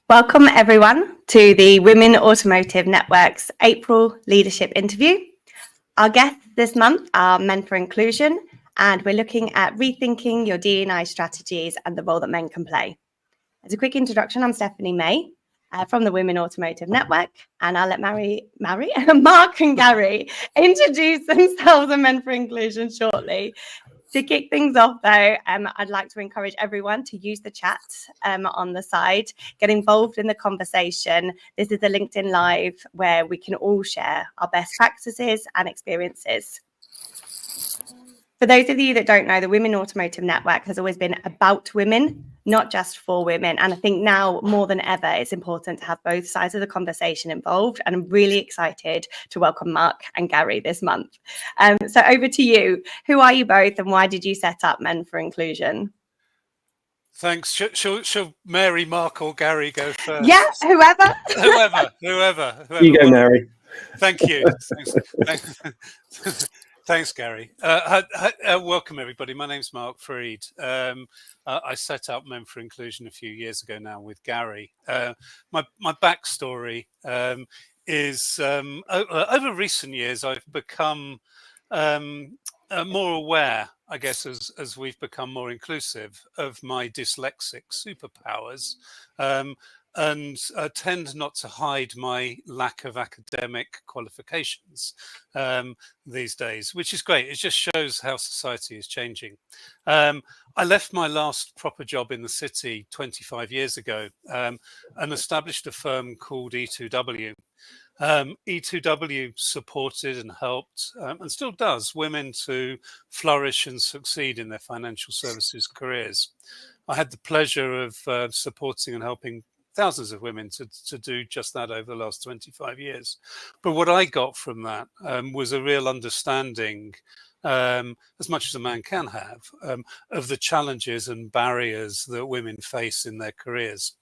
Welcome everyone to the Women Automotive Network's April Leadership Interview. Our guests this month are Men for Inclusion, and we're looking at rethinking your DEI strategies and the role that men can play. As a quick introduction, I'm Stephanie May from the Women Automotive Network, and I'll let Mark and Gary introduce themselves and Men for Inclusion shortly. To kick things off, though, I'd like to encourage everyone to use the chat on the side, get involved in the conversation. This is a LinkedIn Live where we can all share our best practices and experiences. For those of you that don't know, the Women Automotive Network has always been about women, not just for women. And I think now more than ever, it's important to have both sides of the conversation involved. And I'm really excited to welcome Mark and Gary this month. So over to you. Who are you both and why did you set up Men for Inclusion? Thanks. Shall Mary, Mark or Gary go first? Yeah, whoever. whoever. You go, Mary. Thank you. Thanks, Gary. Welcome, everybody. My name's Mark Freed. I set up Men for Inclusion a few years ago now with Gary. My backstory is over recent years, I've become more aware, I guess, as we've become more inclusive of my dyslexic superpowers. And tend not to hide my lack of academic qualifications these days, which is great. It just shows how society is changing. I left my last proper job in the city 25 years ago and established a firm called E2W. E2W supported and helped and still does women to flourish and succeed in their financial services careers. I had the pleasure of supporting and helping thousands of women to do just that over the last 25 years. But what I got from that was a real understanding, as much as a man can have, of the challenges and barriers that women face in their careers.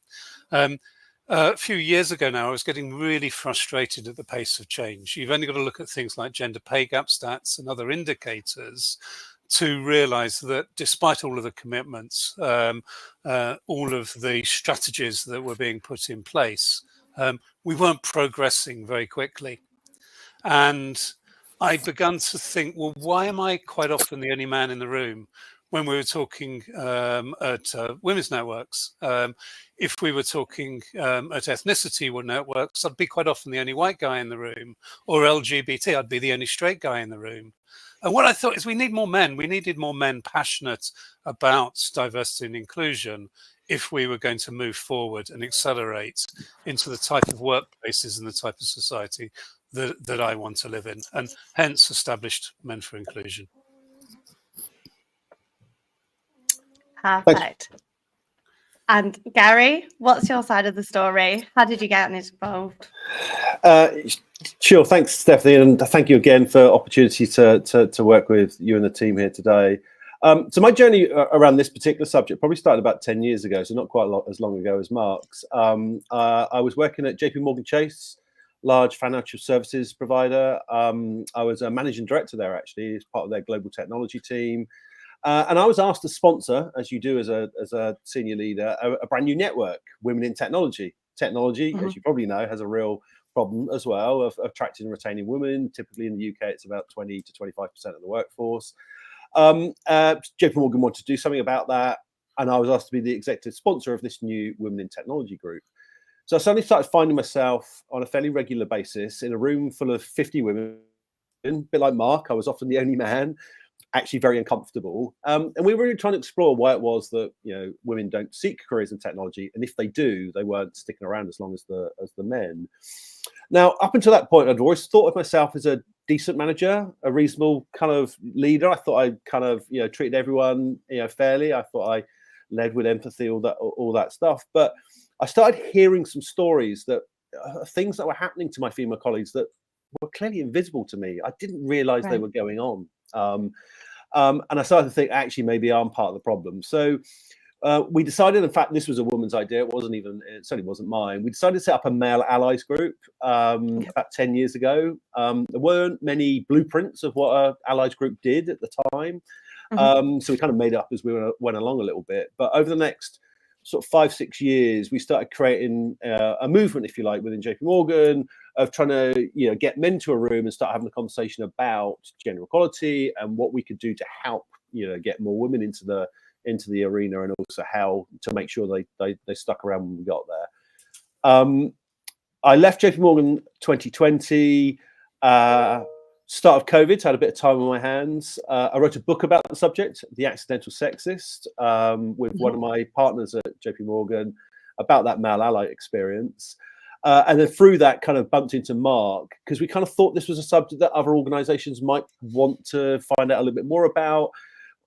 A few years ago now, I was getting really frustrated at the pace of change. You've only got to look at things like gender pay gap stats and other indicators to realize that despite all of the commitments, all of the strategies that were being put in place, we weren't progressing very quickly. And I began to think, well, why am I quite often the only man in the room when we were talking at women's networks? If we were talking at ethnicity networks, I'd be quite often the only white guy in the room, or LGBT, I'd be the only straight guy in the room. And what I thought is we need more men. We needed more men passionate about diversity and inclusion if we were going to move forward and accelerate into the type of workplaces and the type of society that I want to live in, and hence established Men for Inclusion. Perfect. And Gary, what's your side of the story? How did you get involved? Sure. Thanks, Stephanie, and thank you again for opportunity to work with you and the team here today. So my journey around this particular subject probably started about 10 years ago, so not quite as long ago as Mark's. I was working at JP Chase, large financial services provider. I was a managing director there, actually, as part of their global technology team. And I was asked to sponsor, as you do as a senior leader, a brand new network, Women in Technology. Technology, as you probably know, has a real problem as well of attracting and retaining women. Typically in the UK, it's about 20 to 25% of the workforce. JP Morgan wanted to do something about that, and I was asked to be the executive sponsor of this new Women in Technology group. So I suddenly started finding myself on a fairly regular basis in a room full of 50 women, a bit like Mark. I was often the only man, actually very uncomfortable. And we were really trying to explore why it was that women don't seek careers in technology, and if they do, they weren't sticking around as long as the men. Now, up until that point, I'd always thought of myself as a decent manager, a reasonable kind of leader. I thought I kind of treated everyone fairly. I thought I led with empathy, all that stuff. But I started hearing some stories that things that were happening to my female colleagues that were clearly invisible to me. I didn't realize they were going on. And I started to think, actually, maybe I'm part of the problem. So we decided, in fact, this was a woman's idea. It certainly wasn't mine. We decided to set up a male allies group about 10 years ago. There weren't many blueprints of what an allies group did at the time. So we kind of made it up as we went along a little bit. But over the next sort of 5-6 years, we started creating a movement, if you like, within JP Morgan of trying to, get men to a room and start having a conversation about gender equality and what we could do to help, get more women into the arena, and also how to make sure they stuck around when we got there. I left JP Morgan 2020. Start of COVID, had a bit of time on my hands. I wrote a book about the subject, The Accidental Sexist, with one of my partners at JP Morgan, about that male ally experience. And then through that kind of bumped into Mark, because we kind of thought this was a subject that other organizations might want to find out a little bit more about.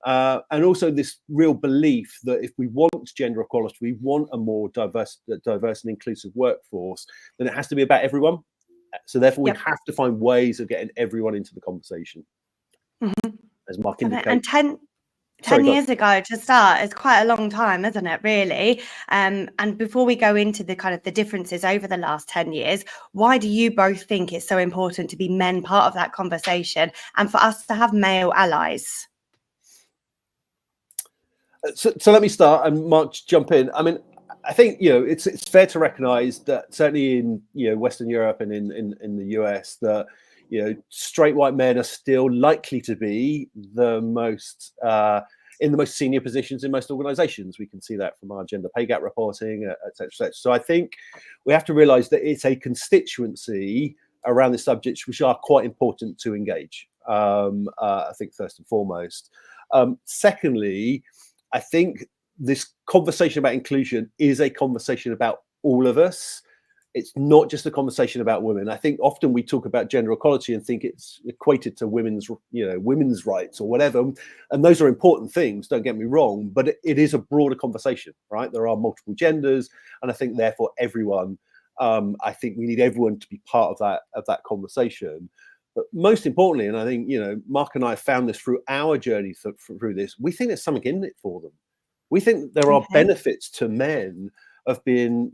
And also this real belief that if we want gender equality, we want a more diverse and inclusive workforce, then it has to be about everyone. So therefore, we have to find ways of getting everyone into the conversation. As Mark indicates. And 10 years ago to start is quite a long time, isn't it, really? And before we go into the kind of the differences over the last 10 years, why do you both think it's so important to be men part of that conversation and for us to have male allies? So let me start, and Mark, jump in. I mean, I think it's fair to recognise that certainly in Western Europe and in the US that straight white men are still likely to be the most in the most senior positions in most organisations. We can see that from our gender pay gap reporting, etc., etc. So I think we have to realise that it's a constituency around the subjects which are quite important to engage. I think first and foremost. Secondly, I think this conversation about inclusion is a conversation about all of us. It's not just a conversation about women. I think often we talk about gender equality and think it's equated to women's rights or whatever. And those are important things, don't get me wrong, but it is a broader conversation, right? There are multiple genders. And I think therefore everyone, I think we need everyone to be part of that conversation. But most importantly, and I think, Mark and I found this through our journey through this, we think there's something in it for them. We think there are benefits to men of being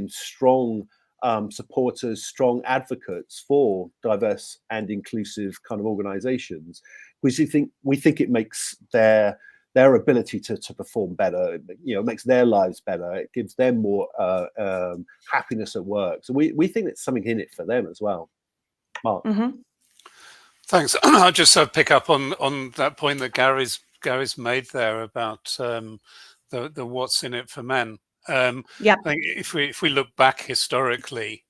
strong supporters, strong advocates for diverse and inclusive kind of organizations. We think it makes their ability to perform better. It makes their lives better. It gives them more happiness at work. So we think there's something in it for them as well. Mark. Thanks. I'll just pick up on that point that Gary's made there about the what's in it for men. I think if we look back historically,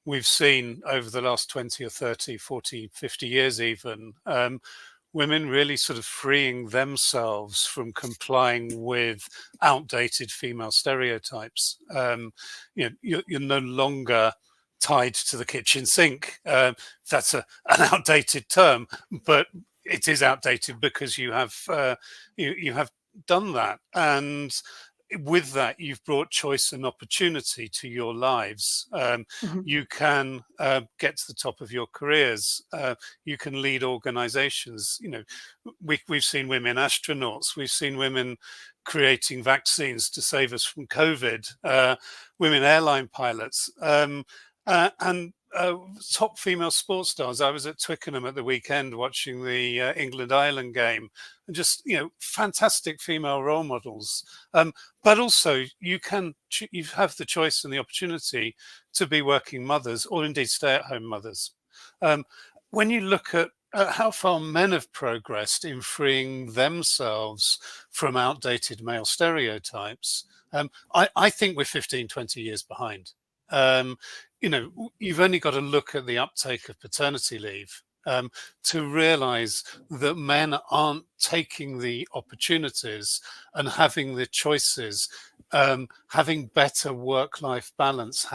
we've seen over the last 20 or 30, 40, 50 years even, women really sort of freeing themselves from complying with outdated female stereotypes. You're no longer tied to the kitchen sink. That's an outdated term, but it is outdated because you have done that, and with that you've brought choice and opportunity to your lives. You can get to the top of your careers. You can lead organizations. We've seen women astronauts. We've seen women creating vaccines to save us from COVID. Women airline pilots. And top female sports stars. I was at Twickenham at the weekend watching the England-Ireland game, and just fantastic female role models. But also you have the choice and the opportunity to be working mothers, or indeed stay-at-home mothers. When you look at how far men have progressed in freeing themselves from outdated male stereotypes, I think we're 15, 20 years behind. You've only got to look at the uptake of paternity leave to realize that men aren't taking the opportunities and having the choices, having better work-life balance,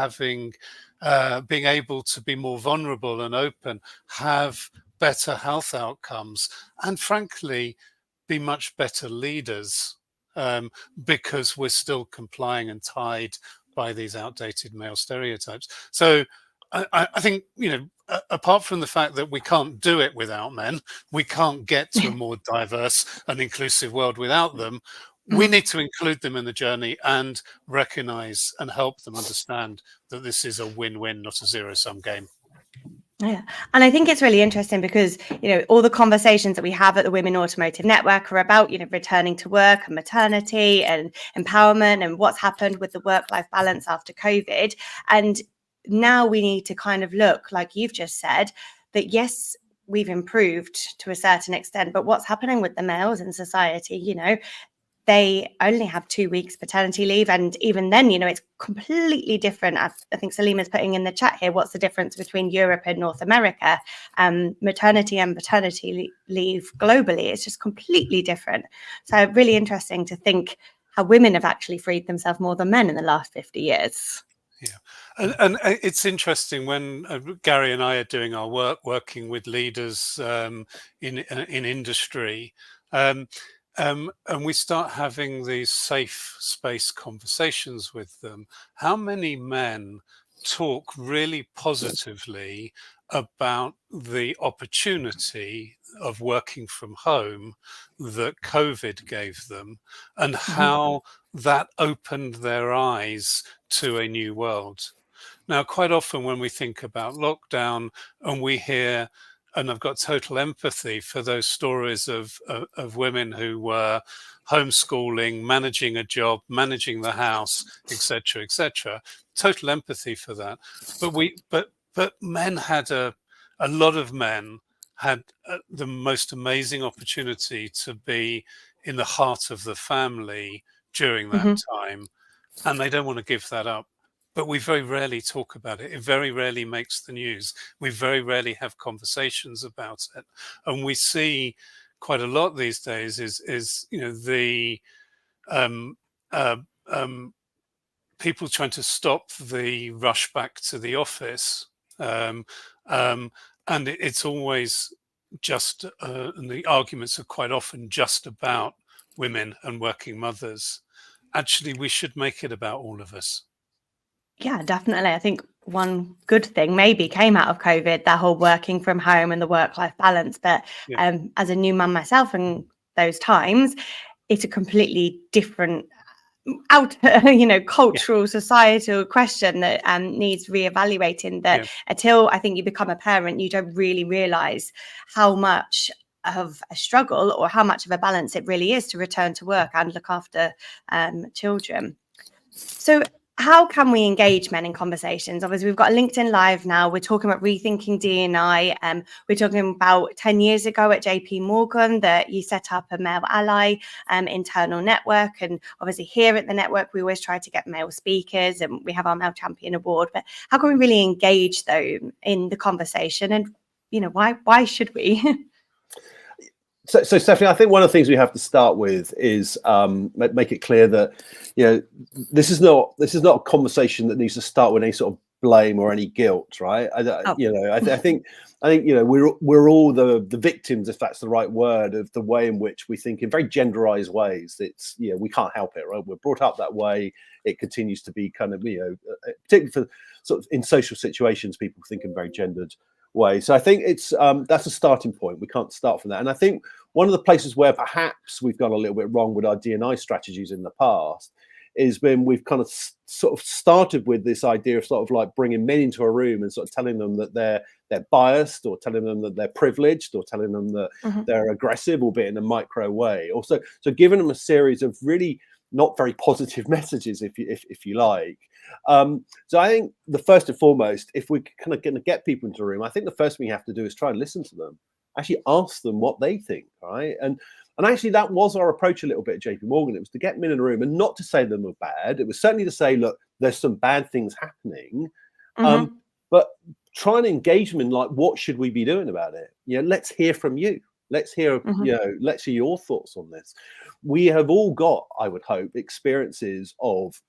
being able to be more vulnerable and open, have better health outcomes, and frankly, be much better leaders because we're still complying and tied by these outdated male stereotypes. So I think, apart from the fact that we can't do it without men, we can't get to a more diverse and inclusive world without them. We need to include them in the journey and recognize and help them understand that this is a win-win, not a zero-sum game. Yeah. And I think it's really interesting because, all the conversations that we have at the Women Automotive Network are about, returning to work and maternity and empowerment and what's happened with the work-life balance after COVID. And now we need to kind of look, like you've just said, that yes, we've improved to a certain extent, but what's happening with the males in society, they only have 2 weeks paternity leave. And even then, it's completely different. I think Salima's putting in the chat here, what's the difference between Europe and North America? Maternity and paternity leave globally, it's just completely different. So really interesting to think how women have actually freed themselves more than men in the last 50 years. Yeah, and it's interesting when Gary and I are doing our working with leaders in industry, and we start having these safe space conversations with them. How many men talk really positively about the opportunity of working from home that COVID gave them, and how that opened their eyes to a new world? Now, quite often when we think about lockdown and we hear, and I've got total empathy for those stories of women who were homeschooling, managing a job, managing the house, etc., etc. Total empathy for that. But men had a lot of men had the most amazing opportunity to be in the heart of the family during that time, and they don't want to give that up. But we very rarely talk about it. It very rarely makes the news. We very rarely have conversations about it. And we see quite a lot these days is the people trying to stop the rush back to the office. And it's always just, and the arguments are quite often just about women and working mothers. Actually, we should make it about all of us. Yeah, definitely. I think one good thing maybe came out of COVID, that whole working from home and the work-life balance. But as a new mum myself in those times, it's a completely different cultural, societal question that needs reevaluating. That until I think you become a parent, you don't really realise how much of a struggle or how much of a balance it really is to return to work and look after children. So how can we engage men in conversations? Obviously, we've got a LinkedIn Live now. We're talking about rethinking D&I. We're talking about 10 years ago at JP Morgan that you set up a male ally internal network. And obviously here at the network, we always try to get male speakers and we have our Male Champion Award. But how can we really engage, though, in the conversation? And, why should we? So, Stephanie, I think one of the things we have to start with is make it clear that this is not a conversation that needs to start with any sort of blame or any guilt, right? I think we're all the victims, if that's the right word, of the way in which we think in very genderized ways. It's we can't help it, right? We're brought up that way. It continues to be kind of particularly for sort of in social situations, people think in very gendered way. So I think it's that's a starting point. We can't start from that. And I think one of the places where perhaps we've gone a little bit wrong with our D&I strategies in the past is when we've kind of sort of started with this idea of sort of like bringing men into a room and sort of telling them that they're biased, or telling them that they're privileged, or telling them that they're aggressive, albeit in a micro way. Also, so giving them a series of really not very positive messages, if you like. So I think the first and foremost, if we're kind of going to get people into the room, I think the first thing you have to do is try and listen to them, actually ask them what they think, right? And actually that was our approach a little bit at JP Morgan. It was to get men in the room and not to say them were bad. It was certainly to say, look, there's some bad things happening, but try and engage them in like, what should we be doing about it? Let's hear from you. Let's hear, let's hear your thoughts on this. We have all got, I would hope, experiences of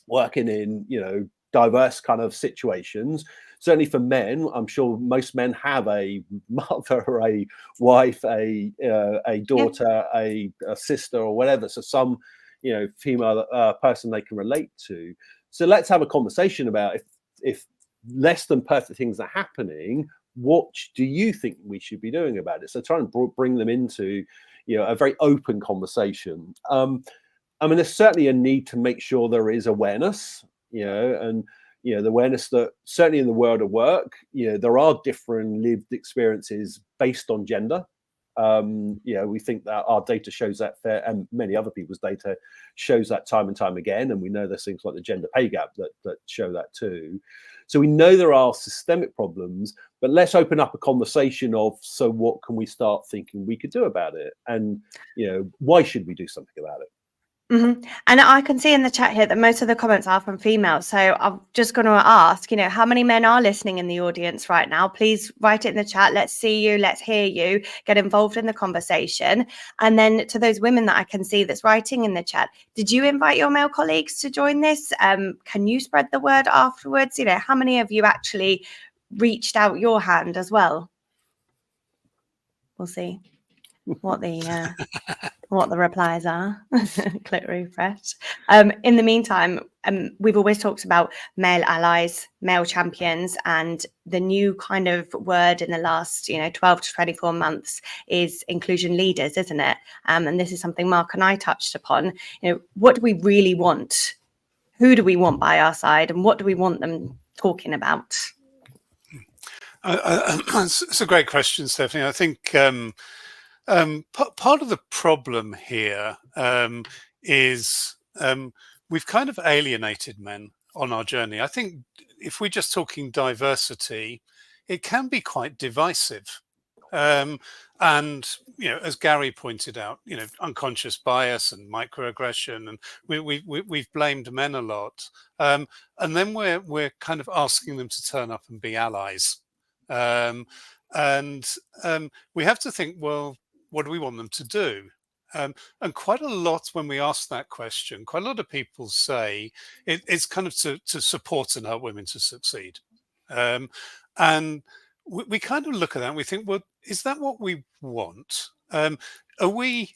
working in, diverse kind of situations. Certainly for men, I'm sure most men have a mother, or a wife, a daughter, a sister, or whatever. So some, female person they can relate to. So let's have a conversation about if less than perfect things are happening, what do you think we should be doing about it? So try and bring them into, a very open conversation. I mean, there's certainly a need to make sure there is awareness, and the awareness that certainly in the world of work, there are different lived experiences based on gender. We think that our data shows that and many other people's data shows that time and time again. And we know there's things like the gender pay gap that show that too. So we know there are systemic problems, but let's open up a conversation of, so what can we start thinking we could do about it? And, why should we do something about it? And I can see in the chat here that most of the comments are from females. So I'm just going to ask, how many men are listening in the audience right now? Please write it in the chat. Let's see you. Let's hear you. Get involved in the conversation. And then to those women that I can see that's writing in the chat, did you invite your male colleagues to join this? Can you spread the word afterwards? How many of you actually reached out your hand as well? We'll see what the replies are. Click refresh. In the meantime, we've always talked about male allies, male champions, and the new kind of word in the last 12 to 24 months is inclusion leaders, isn't it? And this is something Mark and I touched upon. What do we really want? Who do we want by our side, and what do we want them talking about? It's a great question, Stephanie. I think part of the problem here is we've kind of alienated men on our journey. I think if we're just talking diversity, it can be quite divisive. And, as Gary pointed out, unconscious bias and microaggression, and we've blamed men a lot. And then we're kind of asking them to turn up and be allies. And we have to think, well, what do we want them to do? And quite a lot, when we ask that question, quite a lot of people say it's kind of to support and help women to succeed. And we kind of look at that and we think, well, is that what we want? Are we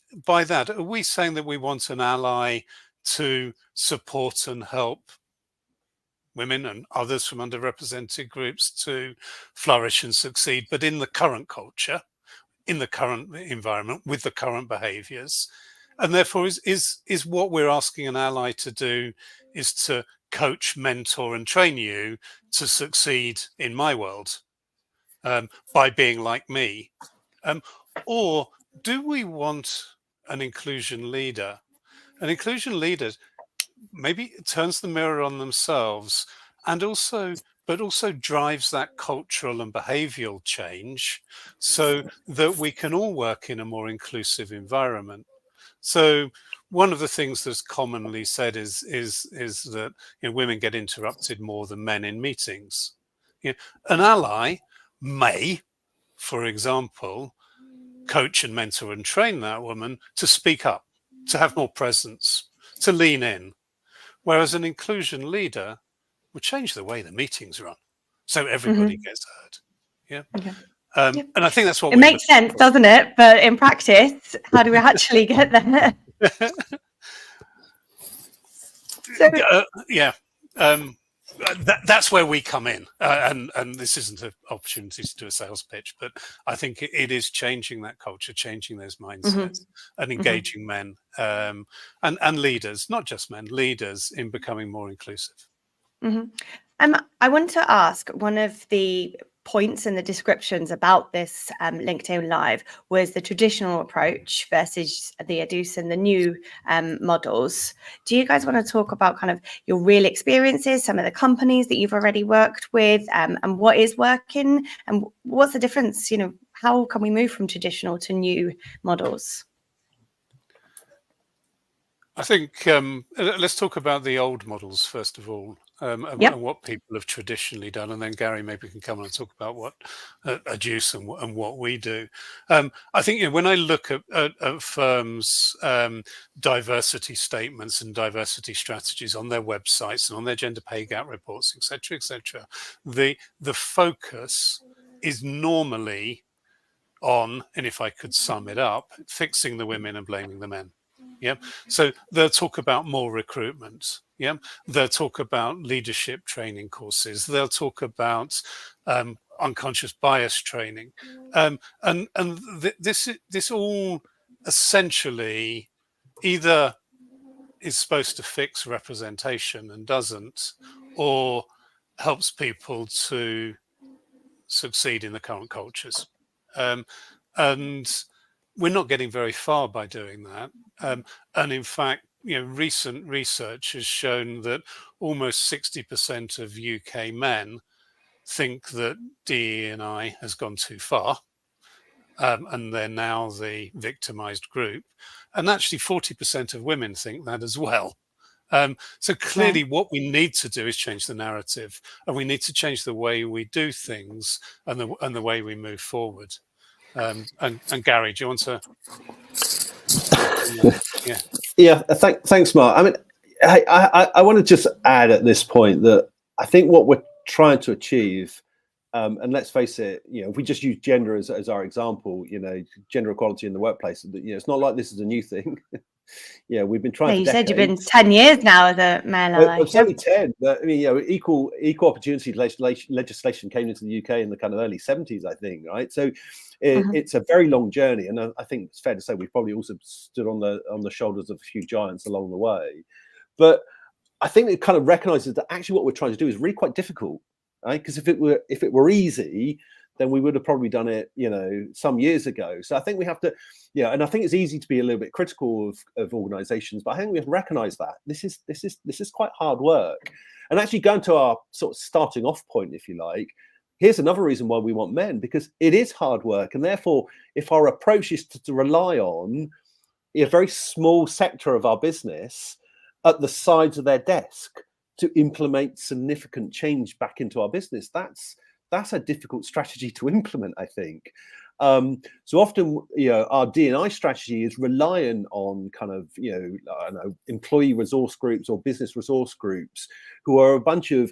saying that we want an ally to support and help women and others from underrepresented groups to flourish and succeed, but in the current culture, in the current environment, with the current behaviors? And therefore is what we're asking an ally to do is to coach, mentor and train you to succeed in my world by being like me? Or do we want an inclusion leader? An inclusion leader maybe turns the mirror on themselves but also drives that cultural and behavioral change so that we can all work in a more inclusive environment. So one of the things that's commonly said is that women get interrupted more than men in meetings. An ally may, for example, coach and mentor and train that woman to speak up, to have more presence, to lean in. Whereas an inclusion leader will change the way the meetings run, so everybody gets heard. Yeah. Okay. And I think that's what it makes sense, doesn't it? But in practice, how do we actually get there? That's where we come in, and this isn't an opportunity to do a sales pitch, but I think it is changing that culture, changing those mindsets, and engaging men and leaders, not just men, leaders in becoming more inclusive. I want to ask, one of the points in the descriptions about this LinkedIn Live was the traditional approach versus the EDUs and the new models. Do you guys want to talk about kind of your real experiences, some of the companies that you've already worked with, and what is working, and what's the difference? How can we move from traditional to new models? I think let's talk about the old models first of all, and what people have traditionally done, and then Gary maybe can come on and talk about what EDUs and what we do. I think when I look at firms' diversity statements and diversity strategies on their websites and on their gender pay gap reports, etc., the focus is normally on, and if I could sum it up, fixing the women and blaming the men. Yeah. So they'll talk about more recruitment. Yeah. They'll talk about leadership training courses. They'll talk about unconscious bias training. This all essentially either is supposed to fix representation and doesn't, or helps people to succeed in the current cultures. And we're not getting very far by doing that. And in fact, recent research has shown that almost 60% of UK men think that DE&I has gone too far. And they're now the victimized group. And actually 40% of women think that as well. So clearly what we need to do is change the narrative, and we need to change the way we do things and the way we move forward. And Gary, do you want to? Yeah. Thanks, Mark. I mean, I want to just add at this point that I think what we're trying to achieve, and let's face it, if we just use gender as our example, gender equality in the workplace, it's not like this is a new thing. We've been trying. You said you've been 10 years now as a male ally. It's only 10. But I mean, equal opportunity legislation came into the UK in the kind of early 70s, I think. Right, so it's a very long journey, and I think it's fair to say we've probably also stood on the shoulders of a few giants along the way. But I think it kind of recognises that actually what we're trying to do is really quite difficult, right? Because if it were easy, then we would have probably done it, some years ago. So I think we have to, and I think it's easy to be a little bit critical of organisations, but I think we have to recognise that this is quite hard work. And actually going to our sort of starting off point, if you like, here's another reason why we want men, because it is hard work, and therefore, if our approach is to rely on a very small sector of our business at the sides of their desk to implement significant change back into our business, that's a difficult strategy to implement, I think. So often, our D&I strategy is reliant on kind of, I don't know, employee resource groups or business resource groups who are a bunch of,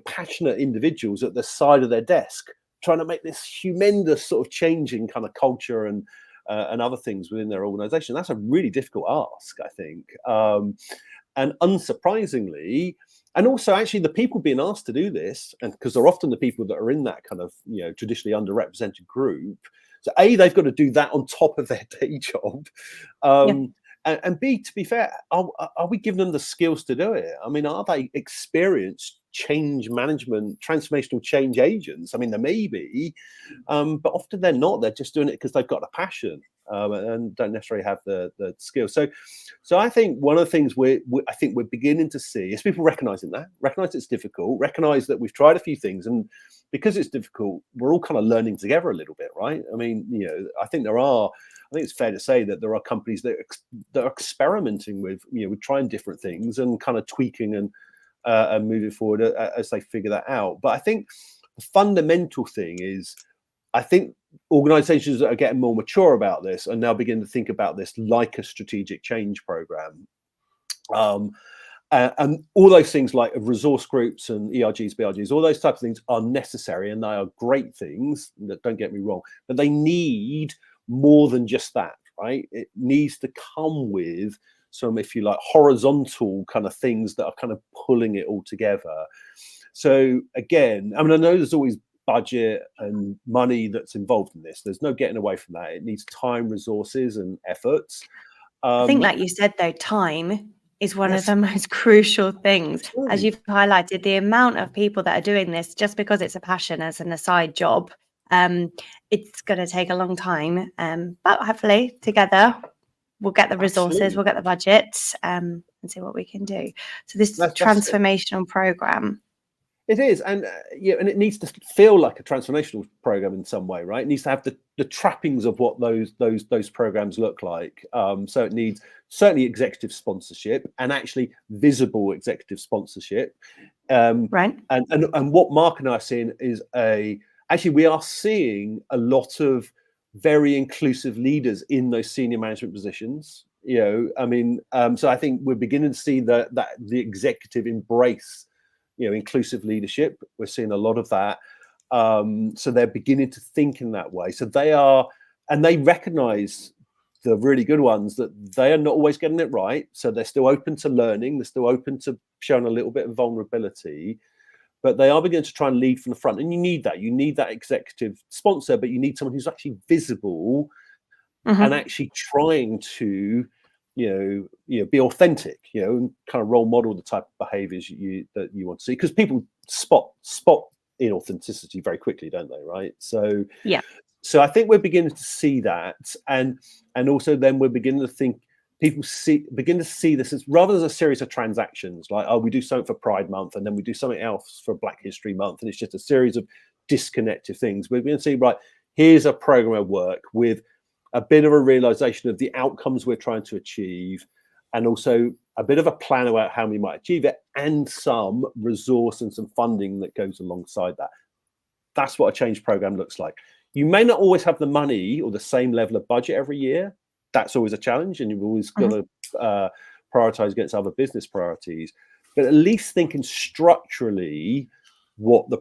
passionate individuals at the side of their desk trying to make this humongous sort of change in kind of culture and other things within their organization. That's a really difficult ask, I think. And unsurprisingly, and also actually the people being asked to do this, and because they're often the people that are in that kind of, traditionally underrepresented group. So A, they've got to do that on top of their day job. And B, to be fair, are we giving them the skills to do it? I mean, are they experienced change management, transformational change agents? I mean, they may be, but often they're not. They're just doing it because they've got a passion and don't necessarily have the skills. So I think one of the things we're beginning to see is people recognize it's difficult, recognize that we've tried a few things, and because it's difficult, we're all kind of learning together a little bit, right? I mean, I think it's fair to say that there are companies that are experimenting with, with trying different things and kind of tweaking and moving forward as they figure that out. But I think the fundamental thing is, I think organizations that are getting more mature about this are now beginning to think about this like a strategic change program. And all those things like resource groups and ERGs, BRGs, all those types of things are necessary, and they are great things, don't get me wrong, but they need more than just that, right? It needs to come with some, if you like, horizontal kind of things that are kind of pulling it all together. So again, I mean, I know there's always budget and money that's involved in this. There's no getting away from that. It needs time, resources, and efforts. I think, like you said, though, time is one of the most crucial things. As you've highlighted, the amount of people that are doing this just because it's a passion as an aside job, it's going to take a long time. But hopefully together we'll get the resources, we'll get the budgets, and see what we can do. So this transformational program. It is, and and it needs to feel like a transformational program in some way, right? It needs to have the trappings of what those programs look like. So it needs certainly executive sponsorship, and actually visible executive sponsorship. Right. And what Mark and I are seeing is actually we are seeing a lot of very inclusive leaders in those senior management positions. So I think we're beginning to see that the executive embrace inclusive leadership. We're seeing a lot of that. So they're beginning to think in that way. So they recognize, the really good ones, that they are not always getting it right. So they're still open to learning. They're still open to showing a little bit of vulnerability, but they are beginning to try and lead from the front. And you need that. You need that executive sponsor, but you need someone who's actually visible and actually trying to be authentic, and kind of role model the type of behaviors that you want to see, because people spot inauthenticity very quickly, don't they? Right. So yeah. So I think we're beginning to see that, and also then we're beginning to think people begin to see this as, rather than a series of transactions, like, oh, we do something for Pride Month and then we do something else for Black History Month, and it's just a series of disconnected things. We're going to see, right, here's a program of work with a bit of a realization of the outcomes we're trying to achieve, and also a bit of a plan about how we might achieve it, and some resource and some funding that goes alongside that. That's what a change program looks like. You may not always have the money or the same level of budget every year. That's always a challenge, and you've always got to prioritize against other business priorities. But at least thinking structurally how the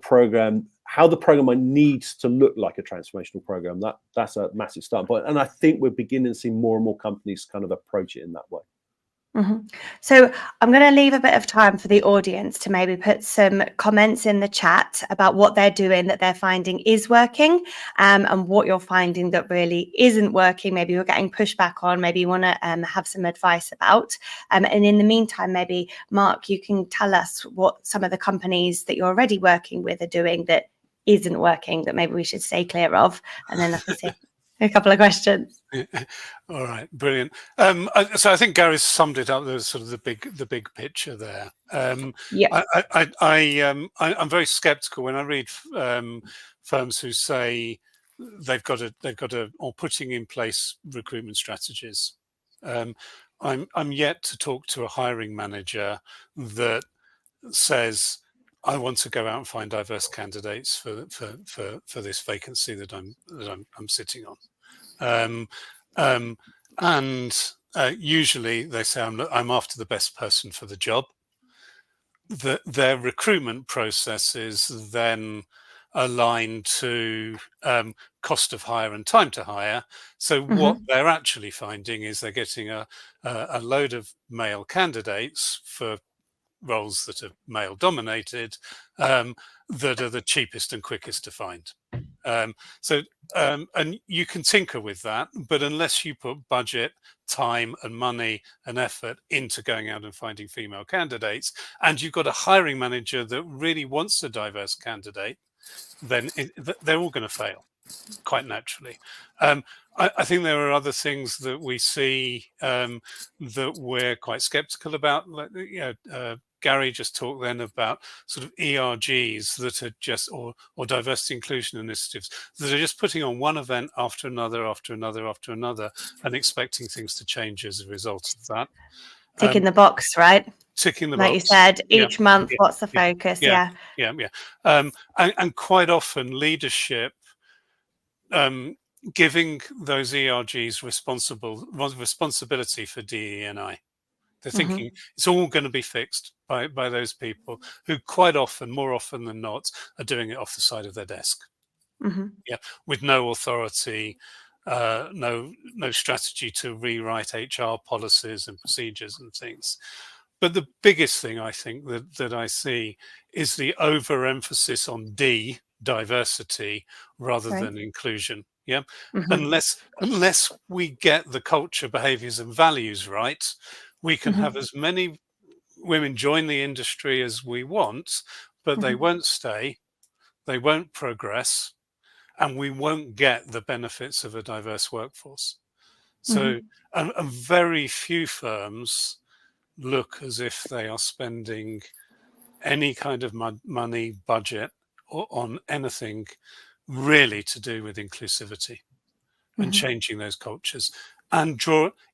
program needs to look like a transformational program, that's a massive start point. And I think we're beginning to see more and more companies kind of approach it in that way. Mm-hmm. So I'm going to leave a bit of time for the audience to maybe put some comments in the chat about what they're doing that they're finding is working, and what you're finding that really isn't working. Maybe you're getting pushback on, maybe you want to have some advice about. And in the meantime, maybe Mark, you can tell us what some of the companies that you're already working with are doing that isn't working, that maybe we should stay clear of. And then obviously a couple of questions. All right, brilliant. So I think Gary's summed it up. There's sort of the big picture there. Yeah. I'm very skeptical when I read firms who say they've got or putting in place recruitment strategies. I'm yet to talk to a hiring manager that says, I want to go out and find diverse candidates for this vacancy that I'm sitting on. Usually they say I'm after the best person for the job. Their recruitment process is then aligned to cost of hire and time to hire. So what they're actually finding is they're getting a load of male candidates for roles that are male dominated, that are the cheapest and quickest to find. And you can tinker with that, but unless you put budget, time and money and effort into going out and finding female candidates, and you've got a hiring manager that really wants a diverse candidate, then they're all going to fail quite naturally. I think there are other things that we see that we're quite skeptical about. Gary just talked then about sort of ERGs that are just, or diversity inclusion initiatives that are just putting on one event after another, after another, after another, and expecting things to change as a result of that. Ticking the box, right? Ticking the box. Like you said, each month, what's the focus? Yeah. And quite often leadership, giving those ERGs responsibility for DE&I. They're thinking it's all going to be fixed by those people who quite often, more often than not, are doing it off the side of their desk. With no authority, no strategy to rewrite HR policies and procedures and things. But the biggest thing I think that I see is the overemphasis on diversity rather than inclusion. Unless we get the culture, behaviors and values right, we can have as many women join the industry as we want, but they won't stay, they won't progress, and we won't get the benefits of a diverse workforce. So, and very few firms look as if they are spending any kind of money, budget, or on anything really to do with inclusivity and changing those cultures. And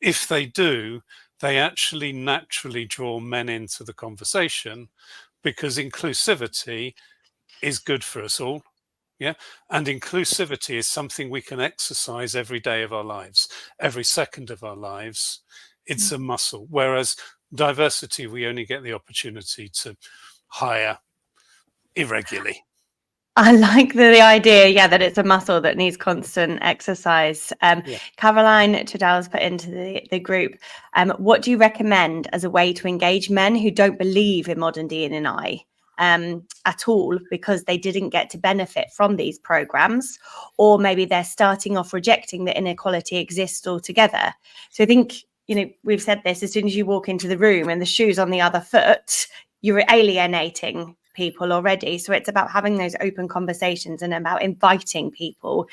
if they do, they actually naturally draw men into the conversation, because inclusivity is good for us all. And inclusivity is something we can exercise every day of our lives, every second of our lives. It's a muscle. Whereas diversity, we only get the opportunity to hire irregularly. I like the idea, that it's a muscle that needs constant exercise. Caroline Tudell's put into the group, what do you recommend as a way to engage men who don't believe in modern DE&I at all because they didn't get to benefit from these programs, or maybe they're starting off rejecting that inequality exists altogether? So I think we've said this, as soon as you walk into the room and the shoe's on the other foot, you're alienating people already. So it's about having those open conversations and about inviting people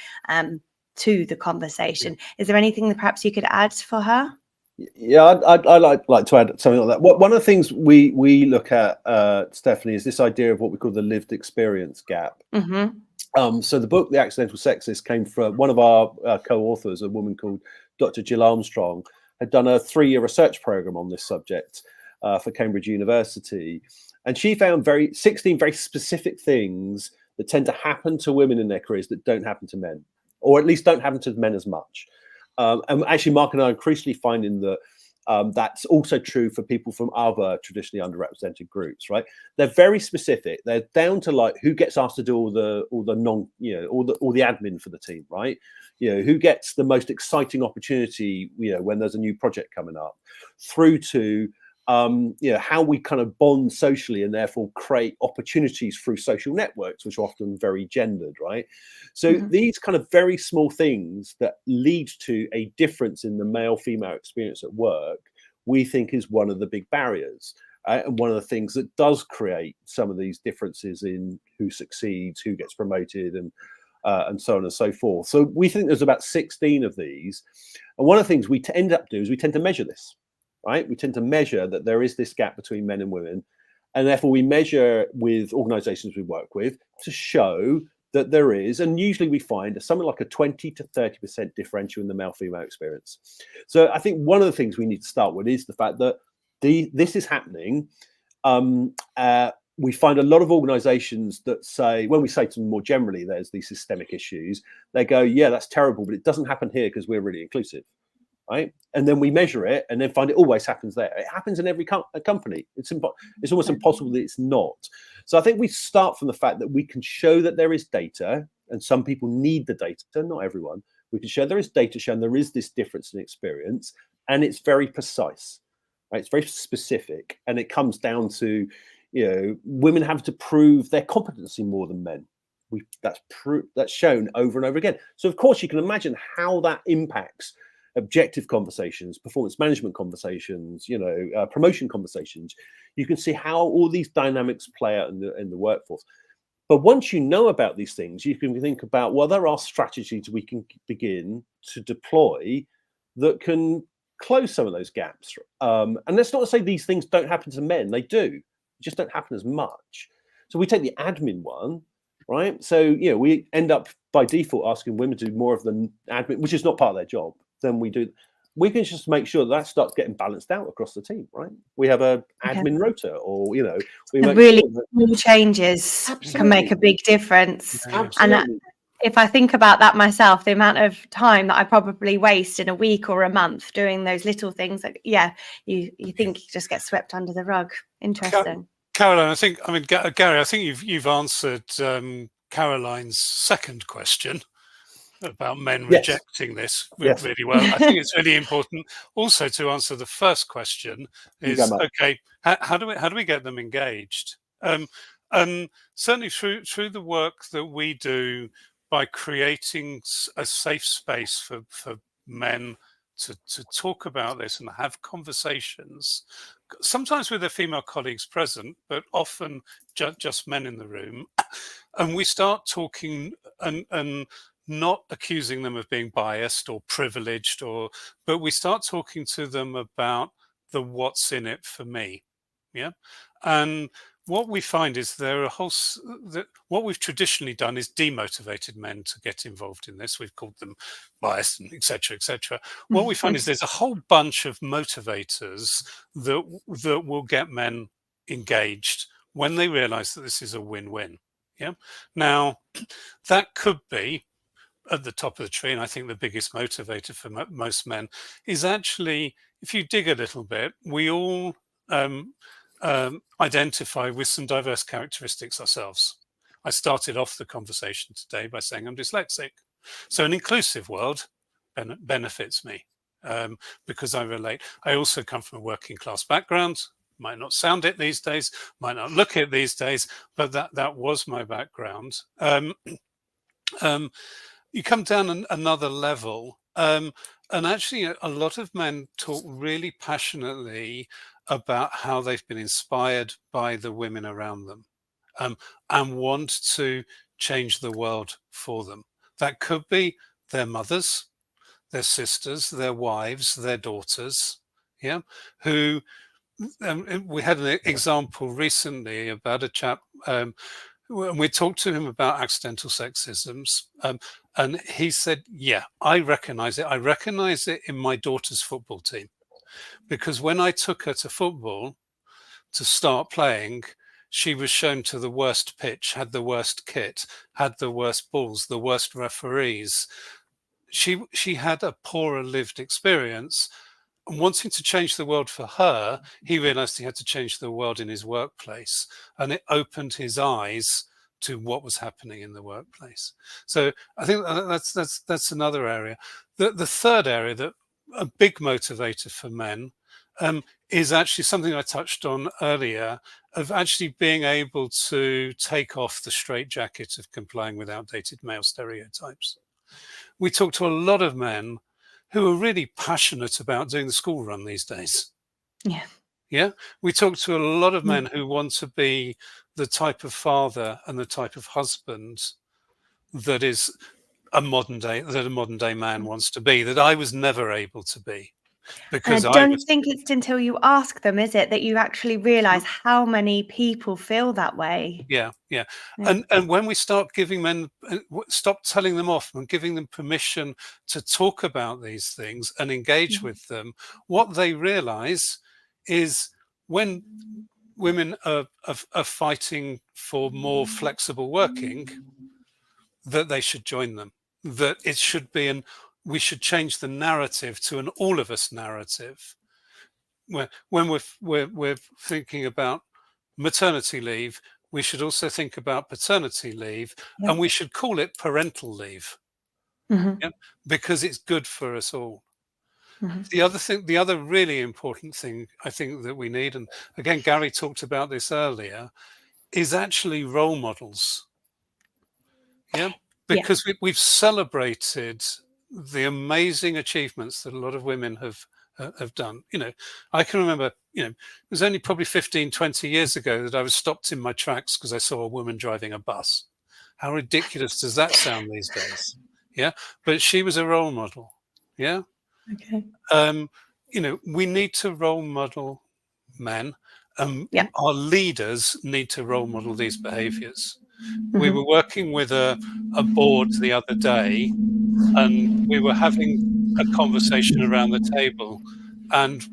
to the conversation. Is there anything that perhaps you could add for her? Yeah, I'd like to add something like that. One of the things we look at, Stephanie, is this idea of what we call the lived experience gap. So the book, The Accidental Sexist, came from one of our co-authors, a woman called Dr. Jill Armstrong, had done a 3-year research program on this subject for Cambridge University. And she found 16 very specific things that tend to happen to women in their careers that don't happen to men, or at least don't happen to men as much. And actually, Mark and I are increasingly finding that that's also true for people from other traditionally underrepresented groups, right? They're very specific. They're down to like who gets asked to do all the admin for the team, right? Who gets the most exciting opportunity, when there's a new project coming up, through to how we kind of bond socially and therefore create opportunities through social networks, which are often very gendered, right? So these kind of very small things that lead to a difference in the male-female experience at work, we think is one of the big barriers. And one of the things that does create some of these differences in who succeeds, who gets promoted, and so on and so forth. So we think there's about 16 of these. And one of the things we end up doing is we tend to measure this. Right, we tend to measure that there is this gap between men and women, and therefore we measure with organisations we work with to show that there is, and usually we find something like a 20 to 30% differential in the male-female experience. So I think one of the things we need to start with is the fact that this is happening. We find a lot of organisations that say, when we say to them more generally, there's these systemic issues, they go, yeah, that's terrible, but it doesn't happen here because we're really inclusive. Right, and then we measure it and then find it always happens there. It happens in every company. It's almost impossible that it's not. So I think we start from the fact that we can show that there is data, and some people need the data, not everyone. We can show there is data showing there is this difference in experience, and it's very precise. Right, it's very specific, and it comes down to women have to prove their competency more than men. That's shown over and over again. So of course you can imagine how that impacts objective conversations, performance management conversations, promotion conversations. You can see how all these dynamics play out in the workforce. But once you know about these things, you can think about, well, there are strategies we can begin to deploy that can close some of those gaps. And that's not to say these things don't happen to men. They do. They just don't happen as much. So we take the admin one, right? So, we end up by default asking women to do more of the admin, which is not part of their job. Then we can just make sure that starts getting balanced out across the team, right? We have a admin rota, or we make really sure that small changes can make a big difference. And if I think about that myself, the amount of time that I probably waste in a week or a month doing those little things, you think you just get swept under the rug. Interesting. Caroline, Gary, I think you've answered Caroline's second question about men rejecting this really well. I think it's really important also to answer the first question is, okay, how do we get them engaged? And certainly through the work that we do by creating a safe space for men to talk about this and have conversations, sometimes with their female colleagues present, but often just men in the room. And we start talking and not accusing them of being biased or privileged, but we start talking to them about the what's in it for me. Yeah. And what we find is what we've traditionally done is demotivated men to get involved in this. We've called them biased and et cetera, et cetera. What we find is there's a whole bunch of motivators that will get men engaged when they realize that this is a win-win. Yeah. Now, that could be at the top of the tree, and I think the biggest motivator for most men is actually, if you dig a little bit, we all identify with some diverse characteristics ourselves. I started off the conversation today by saying I'm dyslexic. So an inclusive world benefits me because I relate. I also come from a working class background. Might not sound it these days, might not look it these days, but that was my background. You come down another level, And actually, a lot of men talk really passionately about how they've been inspired by the women around them, and want to change the world for them. That could be their mothers, their sisters, their wives, their daughters, yeah, who we had an example recently about a chap, we talked to him about accidental sexisms, and he said, yeah, I recognize it. I recognize it in my daughter's football team, because when I took her to football to start playing, she was shown to the worst pitch, had the worst kit, had the worst balls, the worst referees. She had a poorer lived experience. And wanting to change the world for her, he realized he had to change the world in his workplace, and it opened his eyes to what was happening in the workplace. So I think that's another area. The third area, that a big motivator for men, is actually something I touched on earlier, of actually being able to take off the straitjacket of complying with outdated male stereotypes. We talk to a lot of men who are really passionate about doing the school run these days. Yeah. Yeah. We talk to a lot of men who want to be the type of father and the type of husband that is a modern day man wants to be, that I was never able to be. Because I don't think it's until you ask them, is it, that you actually realize how many people feel that way. Yeah. And when we start giving men, stop telling them off and giving them permission to talk about these things and engage with them, what they realize is, when women are fighting for more flexible working, that they should join them, that it should be, and we should change the narrative to an all of us narrative. When we're thinking about maternity leave, we should also think about paternity leave, and we should call it parental leave, because it's good for us all. The other really important thing I think that we need, and again, Gary talked about this earlier, is actually role models. Yeah, because we've celebrated the amazing achievements that a lot of women have done. I can remember, it was only probably 15, 20 years ago that I was stopped in my tracks because I saw a woman driving a bus. How ridiculous does that sound these days? Yeah, but she was a role model. Yeah. Okay. We need to role model men. Our leaders need to role model these behaviors. We were working with a board the other day, and we were having a conversation around the table, and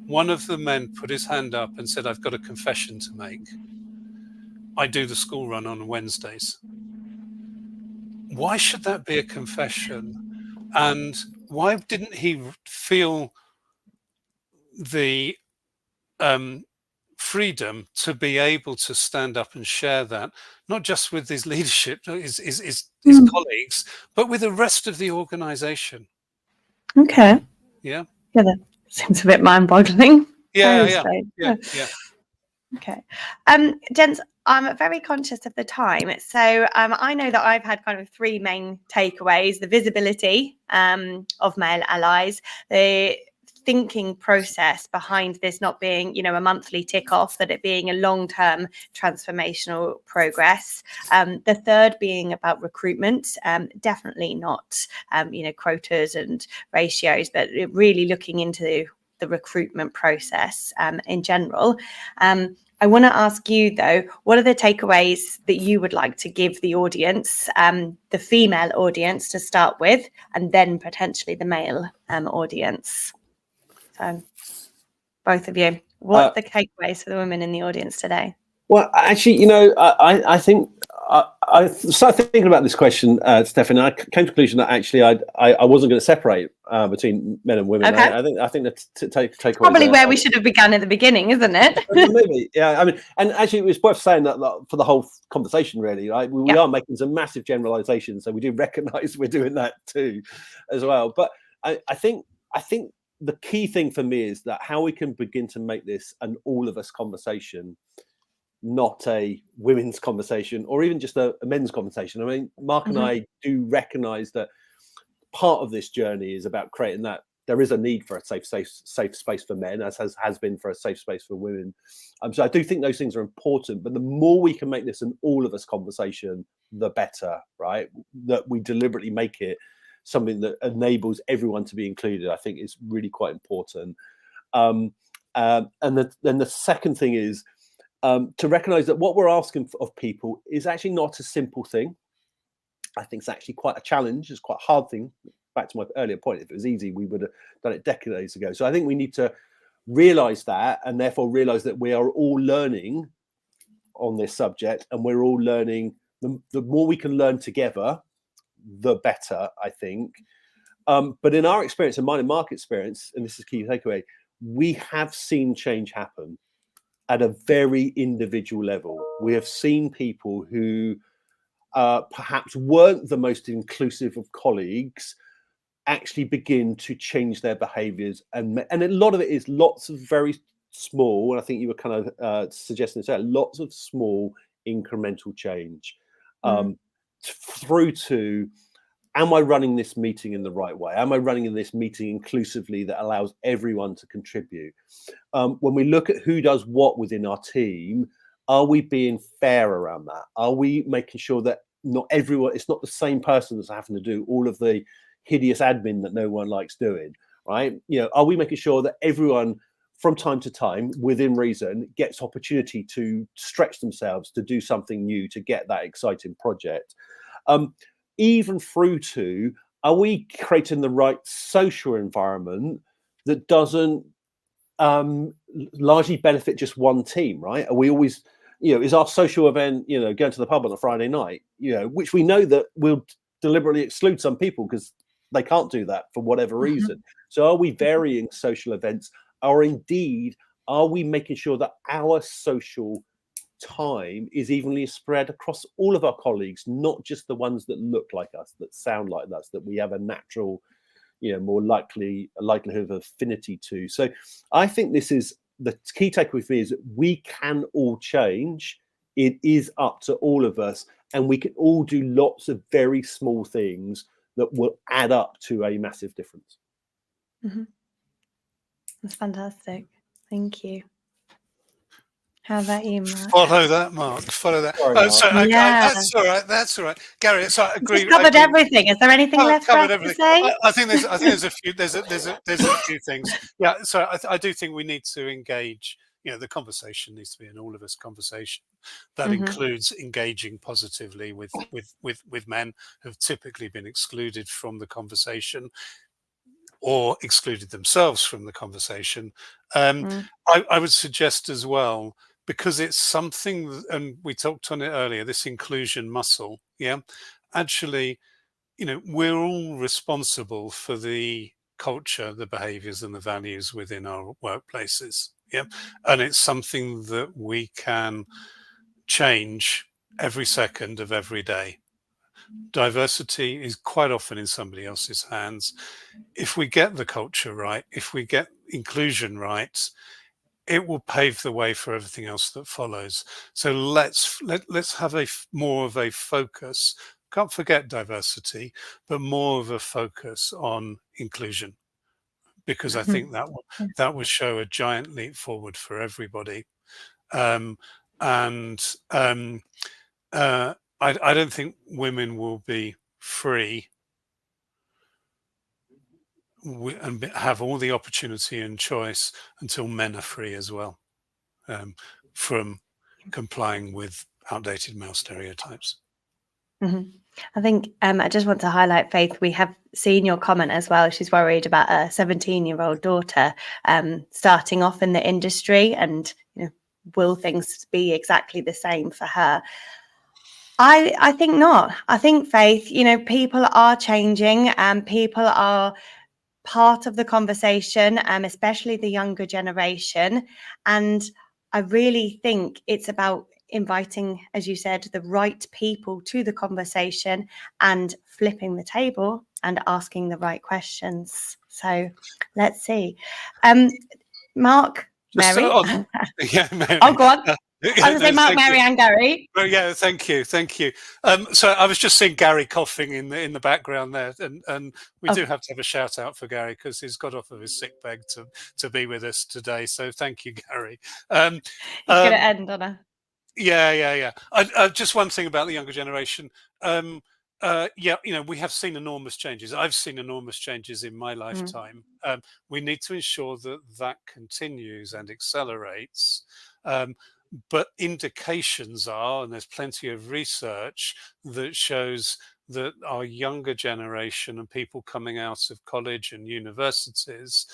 one of the men put his hand up and said, I've got a confession to make. I do the school run on Wednesdays. Why should that be a confession? And why didn't he feel the freedom to be able to stand up and share that, not just with his leadership, his colleagues, but with the rest of the organization? Okay. Yeah, that seems a bit mind-boggling. Yeah. Okay. Gents, I'm very conscious of the time. So I know that I've had kind of three main takeaways: the visibility of male allies, the thinking process behind this not being, a monthly tick off, that it being a long-term transformational progress. The third being about recruitment, definitely not, quotas and ratios, but really looking into the recruitment process in general. I want to ask you, though, what are the takeaways that you would like to give the audience, the female audience to start with, and then potentially the male audience? So, both of you, what are the takeaways for the women in the audience today? Well, actually, I think I started thinking about this question, Stephanie. I came to the conclusion that actually I wasn't going to separate between men and women. Okay. I think the takeaway probably where we should have begun at the beginning, isn't it? Maybe, yeah. I mean, and actually, it was worth saying that for the whole conversation, really, right? We are making some massive generalizations, so we do recognise we're doing that too, as well. But I think the key thing for me is that how we can begin to make this an all of us conversation, not a women's conversation or even just a men's conversation. I mean, Mark and I do recognise that part of this journey is about creating that. There is a need for a safe space for men, as has been for a safe space for women. So I do think those things are important, but the more we can make this an all of us conversation, the better, right? That we deliberately make it something that enables everyone to be included, I think is really quite important. And then the second thing is to recognize that what we're asking of people is actually not a simple thing. I think it's actually quite a challenge. It's quite a hard thing. Back to my earlier point, if it was easy, we would have done it decades ago. So I think we need to realize that, and therefore realize that we are all learning on this subject, and we're all learning. The more we can learn together, the better, I think. But in our experience, and mine and Mark's experience, and this is key takeaway, we have seen change happen at a very individual level. We have seen people who perhaps weren't the most inclusive of colleagues actually begin to change their behaviors, and a lot of it is lots of very small, and I think you were kind of suggesting this, lots of small incremental change through to, am I running this meeting in the right way? Am I running this meeting inclusively that allows everyone to contribute? When we look at who does what within our team, are we being fair around that? Are we making sure that not everyone, it's not the same person that's having to do all of the hideous admin that no one likes doing, right? Are we making sure that everyone from time to time, within reason, gets opportunity to stretch themselves, to do something new, to get that exciting project? Even through to, are we creating the right social environment that doesn't largely benefit just one team, right? Are we always, is our social event, going to the pub on a Friday night, which we know that will deliberately exclude some people because they can't do that for whatever reason. So are we varying social events, or indeed, are we making sure that our social time is evenly spread across all of our colleagues, not just the ones that look like us, that sound like us, that we have a natural, more likelihood of affinity to? So I think this is the key takeaway for me, is that we can all change. It is up to all of us, and we can all do lots of very small things that will add up to a massive difference. That's fantastic. Thank you. How about you, Mark? Follow that, Mark. Follow that. Sorry, Mark. Sorry, Yeah. That's all right. Gary, so I agree. Just covered everything. Is there anything left for us to say? I think there's a few. There's a few things. Yeah. So I do think we need to engage. The conversation needs to be an all of us conversation that includes engaging positively with men who've typically been excluded from the conversation, or excluded themselves from the conversation. I would suggest as well, because it's something, and we talked on it earlier, this inclusion muscle. Yeah, actually, we're all responsible for the culture, the behaviors and the values within our workplaces. Yeah, and it's something that we can change every second of every day. Diversity is quite often in somebody else's hands. If we get the culture right, if we get inclusion right, it will pave the way for everything else that follows. So let's have more of a focus. Can't forget diversity, but more of a focus on inclusion, because I think that will show a giant leap forward for everybody. I don't think women will be free and have all the opportunity and choice until men are free as well, from complying with outdated male stereotypes. I think I just want to highlight, Faith, we have seen your comment as well. She's worried about a 17-year-old daughter starting off in the industry, and will things be exactly the same for her? I think not. I think, Faith, people are changing, and people are part of the conversation, especially the younger generation. And I really think it's about inviting, as you said, the right people to the conversation and flipping the table and asking the right questions. So let's see. Mark, Mary. Yeah, Mary. Oh, go on. I was going to say Mark, Mary, and Gary. Oh, yeah, thank you. So I was just seeing Gary coughing in the background there, and we do have to have a shout out for Gary because he's got off of his sick bag to be with us today. So thank you, Gary. He's going to end on a. Yeah. Just one thing about the younger generation. We have seen enormous changes. I've seen enormous changes in my lifetime. We need to ensure that continues and accelerates. But indications are, and there's plenty of research that shows that our younger generation and people coming out of college and universities,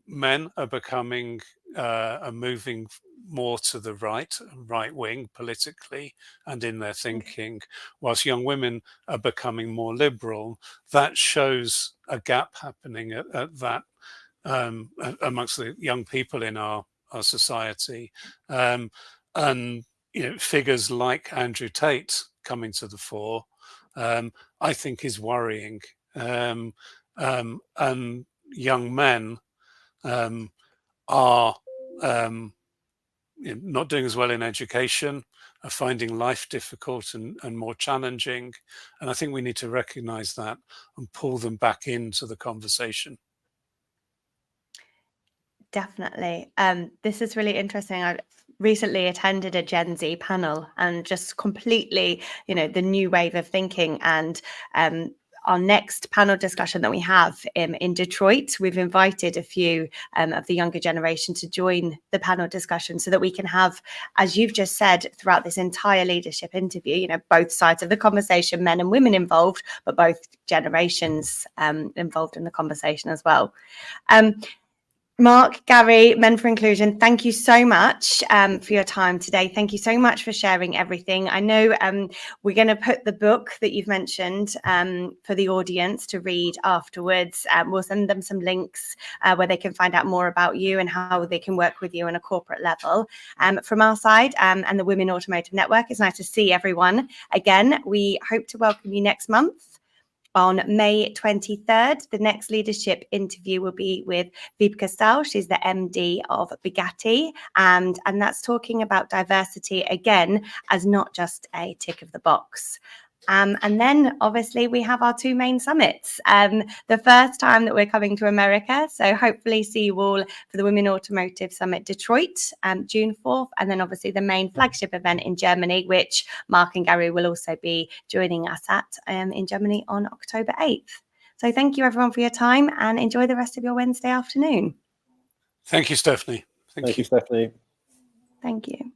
men are becoming are moving more to the right wing politically and in their thinking, whilst young women are becoming more liberal. That shows a gap happening at that amongst the young people in our society, and figures like Andrew Tate coming to the fore, I think is worrying, and young men are not doing as well in education, are finding life difficult and more challenging, and I think we need to recognise that and pull them back into the conversation. Definitely. This is really interesting. I recently attended a Gen Z panel and just completely, the new wave of thinking. And our next panel discussion that we have in Detroit, we've invited a few of the younger generation to join the panel discussion so that we can have, as you've just said, throughout this entire leadership interview, both sides of the conversation, men and women involved, but both generations involved in the conversation as well. Mark, Gary, Men for Inclusion, thank you so much for your time today. Thank you so much for sharing everything. I know we're going to put the book that you've mentioned for the audience to read afterwards. We'll send them some links where they can find out more about you and how they can work with you on a corporate level. From our side and the Women Automotive Network, it's nice to see everyone again. We hope to welcome you next month. On May 23rd, the next leadership interview will be with Vipka Stahl. She's the MD of Bugatti, and that's talking about diversity again as not just a tick of the box. And then obviously we have our two main summits. The first time that we're coming to America, so hopefully see you all for the Women Automotive Summit Detroit, June 4th, and then obviously the main flagship event in Germany, which Mark and Gary will also be joining us at in Germany on October 8th. So thank you everyone for your time and enjoy the rest of your Wednesday afternoon. Thank you, Stephanie. Thank you, Stephanie. Thank you.